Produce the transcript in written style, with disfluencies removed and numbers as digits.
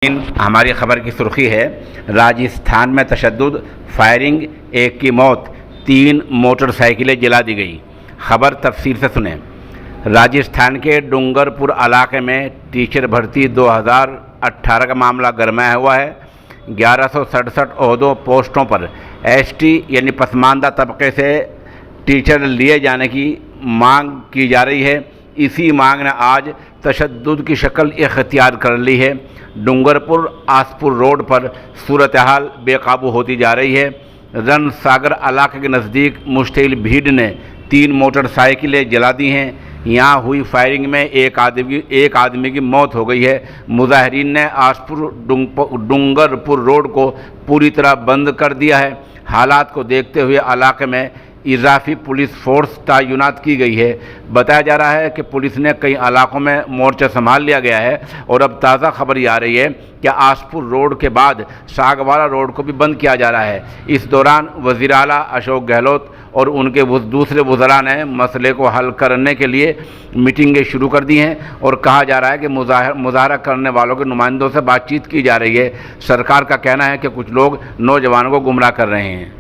हमारी खबर की सुर्खी है, राजस्थान में तशद्दुद, फायरिंग, एक की मौत, 3 मोटरसाइकिलें जला दी गई। खबर तफसील से सुने। राजस्थान के डूंगरपुर इलाके में टीचर भर्ती 2018 का मामला गरमाया हुआ है। 1167 ओहदों पोस्टों पर एसटी यानी पसमानदा तबके से टीचर लिए जाने की मांग की जा रही है। इसी मांग ने आज तशद्दुद की शक्ल इख्तियार कर ली है। डूंगरपुर आसपुर रोड पर सूरत हाल बेकाबू होती जा रही है। रन सागर इलाके के नज़दीक मुश्तिल भीड़ ने 3 मोटरसाइकिलें जला दी हैं। यहाँ हुई फायरिंग में एक आदमी की मौत हो गई है। मुजाहिरीन ने आसपुर डूंगरपुर रोड को पूरी तरह बंद कर दिया है। हालात को देखते हुए इलाके में इजाफी पुलिस फोर्स तैनात की गई है। बताया जा रहा है कि पुलिस ने कई इलाकों में मोर्चा संभाल लिया गया है और अब ताज़ा खबर ये आ रही है कि आसपुर रोड के बाद सागवाड़ा रोड को भी बंद किया जा रहा है। इस दौरान वज़ीर आला अशोक गहलोत और उनके दूसरे वज़रा ने मसले को हल करने के लिए मीटिंगें शुरू कर दी हैं और कहा जा रहा है कि मुजाहरा करने वालों के नुमाइंदों से बातचीत की जा रही है। सरकार का कहना है कि कुछ लोग नौजवानों को गुमराह कर रहे हैं।